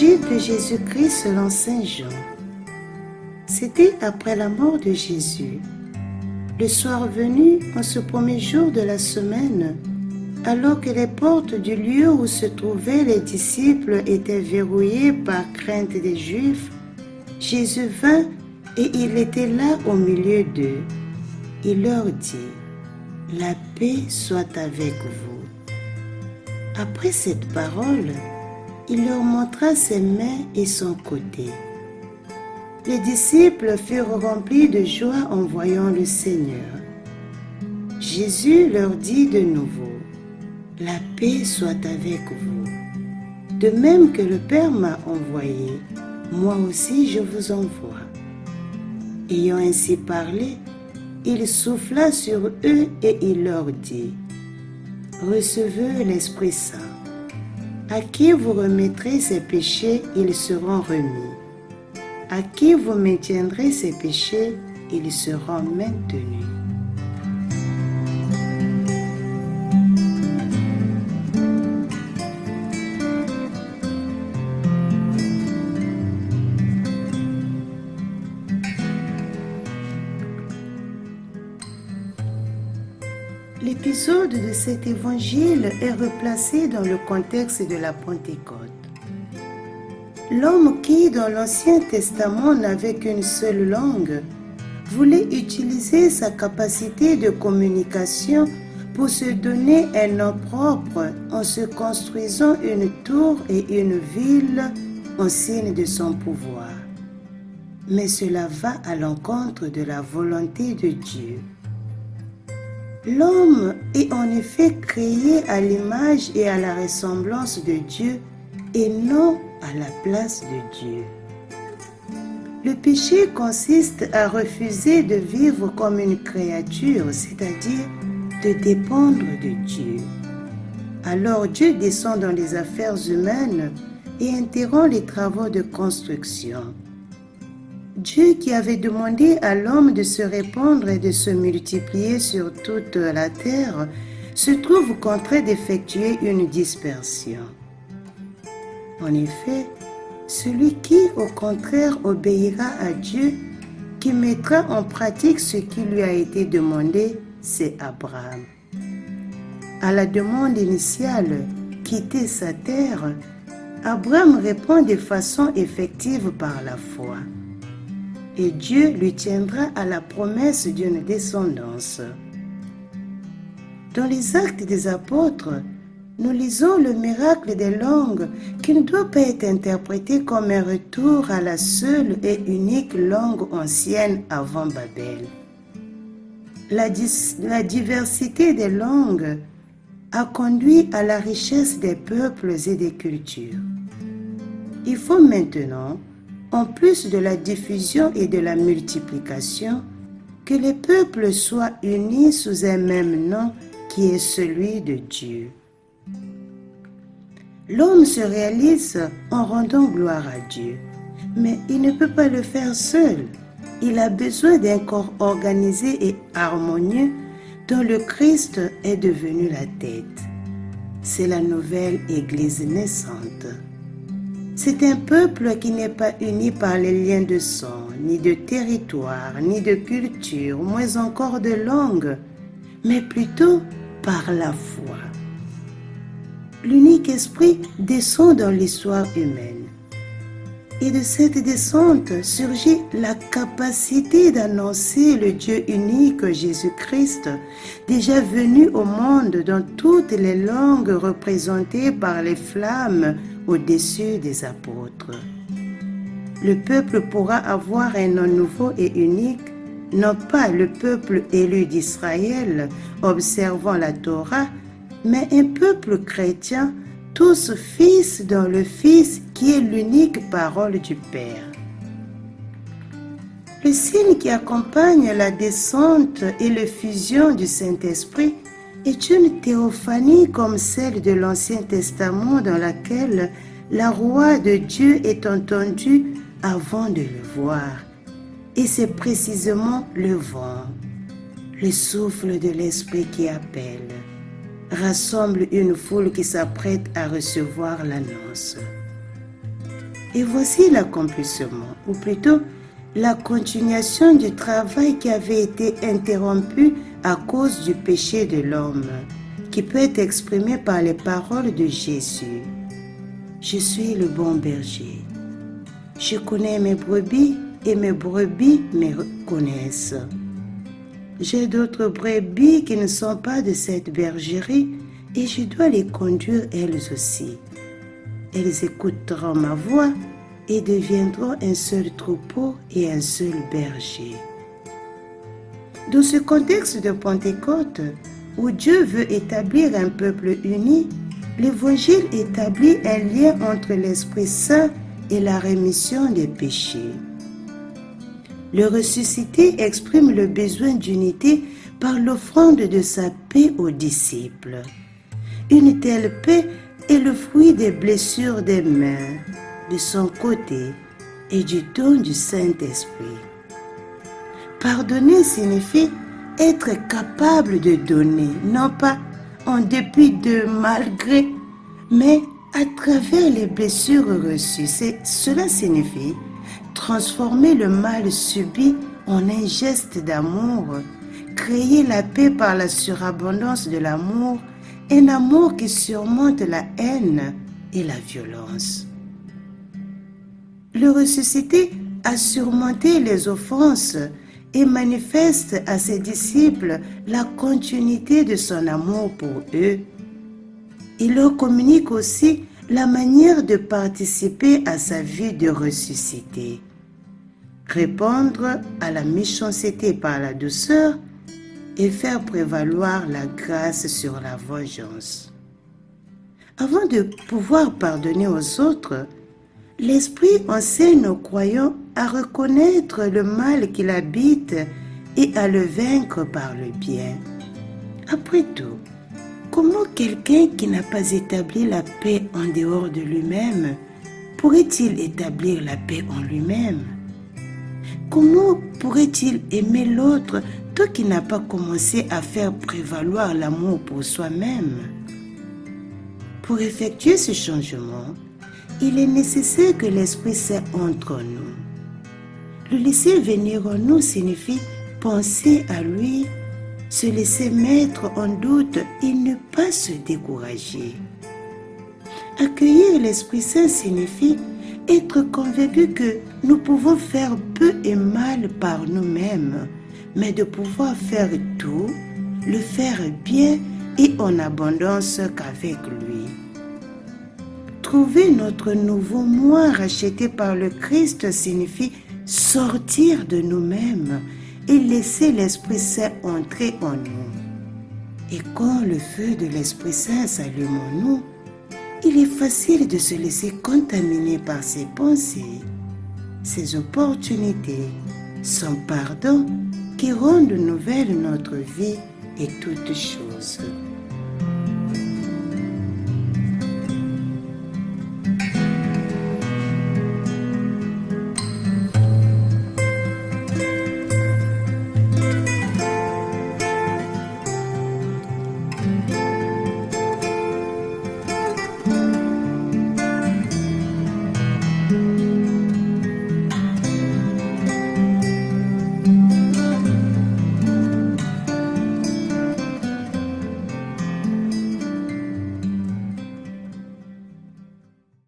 Évangile de Jésus-Christ selon Saint Jean. C'était après la mort de Jésus. Le soir venu, en ce premier jour de la semaine, alors que les portes du lieu où se trouvaient les disciples étaient verrouillées par crainte des Juifs, Jésus vint et il était là au milieu d'eux. Il leur dit, « La paix soit avec vous. » Après cette parole, il leur montra ses mains et son côté. Les disciples furent remplis de joie en voyant le Seigneur. Jésus leur dit de nouveau, « La paix soit avec vous. De même que le Père m'a envoyé, moi aussi je vous envoie. » Ayant ainsi parlé, il souffla sur eux et il leur dit, « Recevez l'Esprit Saint. À qui vous remettrez ses péchés, ils seront remis. À qui vous maintiendrez ses péchés, ils seront maintenus. » L'épisode de cet évangile est replacé dans le contexte de la Pentecôte. L'homme qui, dans l'Ancien Testament, n'avait qu'une seule langue, voulait utiliser sa capacité de communication pour se donner un nom propre en se construisant une tour et une ville en signe de son pouvoir. Mais cela va à l'encontre de la volonté de Dieu. L'homme est en effet créé à l'image et à la ressemblance de Dieu et non à la place de Dieu. Le péché consiste à refuser de vivre comme une créature, c'est-à-dire de dépendre de Dieu. Alors Dieu descend dans les affaires humaines et interrompt les travaux de construction. Dieu qui avait demandé à l'homme de se répandre et de se multiplier sur toute la terre, se trouve contraint d'effectuer une dispersion. En effet, celui qui, au contraire, obéira à Dieu, qui mettra en pratique ce qui lui a été demandé, c'est Abraham. À la demande initiale, quitter sa terre, Abraham répond de façon effective par la foi. Et Dieu lui tiendra à la promesse d'une descendance. Dans les Actes des Apôtres, nous lisons le miracle des langues qui ne doit pas être interprété comme un retour à la seule et unique langue ancienne avant Babel. La diversité des langues a conduit à la richesse des peuples et des cultures. Il faut maintenant, en plus de la diffusion et de la multiplication, que les peuples soient unis sous un même nom qui est celui de Dieu. L'homme se réalise en rendant gloire à Dieu, mais il ne peut pas le faire seul. Il a besoin d'un corps organisé et harmonieux dont le Christ est devenu la tête. C'est la nouvelle Église naissante. C'est un peuple qui n'est pas uni par les liens de sang, ni de territoire, ni de culture, moins encore de langue, mais plutôt par la foi. L'unique esprit descend dans l'histoire humaine. Et de cette descente surgit la capacité d'annoncer le Dieu unique Jésus-Christ, déjà venu au monde dans toutes les langues représentées par les flammes au-dessus des apôtres. Le peuple pourra avoir un nom nouveau et unique, non pas le peuple élu d'Israël observant la Torah, mais un peuple chrétien, tous fils dans le Fils qui est l'unique parole du Père. Le signe qui accompagne la descente et l'effusion du Saint-Esprit est une théophanie comme celle de l'Ancien Testament dans laquelle la voix de Dieu est entendue avant de le voir. Et c'est précisément le vent, le souffle de l'Esprit qui appelle, rassemble une foule qui s'apprête à recevoir l'annonce. Et voici l'accomplissement, ou plutôt la continuation du travail qui avait été interrompu à cause du péché de l'homme, qui peut être exprimé par les paroles de Jésus. Je suis le bon berger. Je connais mes brebis et mes brebis me reconnaissent. J'ai d'autres brebis qui ne sont pas de cette bergerie et je dois les conduire elles aussi. Elles écouteront ma voix et deviendront un seul troupeau et un seul berger. Dans ce contexte de Pentecôte, où Dieu veut établir un peuple uni, l'Évangile établit un lien entre l'Esprit Saint et la rémission des péchés. Le ressuscité exprime le besoin d'unité par l'offrande de sa paix aux disciples. Une telle paix est le fruit des blessures des mains, de son côté et du don du Saint-Esprit. Pardonner signifie être capable de donner, non pas en dépit de malgré, mais à travers les blessures reçues. Cela signifie transformer le mal subi en un geste d'amour, créer la paix par la surabondance de l'amour, un amour qui surmonte la haine et la violence. Le ressuscité a surmonté les offenses et manifeste à ses disciples la continuité de son amour pour eux. Il leur communique aussi la manière de participer à sa vie de ressuscité. Répondre à la méchanceté par la douceur et faire prévaloir la grâce sur la vengeance. Avant de pouvoir pardonner aux autres, l'Esprit enseigne aux croyants à reconnaître le mal qui l'habite et à le vaincre par le bien. Après tout, comment quelqu'un qui n'a pas établi la paix en dehors de lui-même pourrait-il établir la paix en lui-même? Comment pourrait-il aimer l'autre tant qu'il n'a pas commencé à faire prévaloir l'amour pour soi-même? Pour effectuer ce changement, il est nécessaire que l'Esprit Saint entre en nous. Le laisser venir en nous signifie penser à lui, se laisser mettre en doute et ne pas se décourager. Accueillir l'Esprit Saint signifie être convaincu que nous pouvons faire peu et mal par nous-mêmes, mais de pouvoir faire tout, le faire bien et en abondance qu'avec lui. Trouver notre nouveau moi racheté par le Christ signifie sortir de nous-mêmes et laisser l'Esprit Saint entrer en nous. Et quand le feu de l'Esprit Saint s'allume en nous, il est facile de se laisser contaminer par ses pensées, ses opportunités, son pardon qui rendent nouvelle notre vie et toutes choses.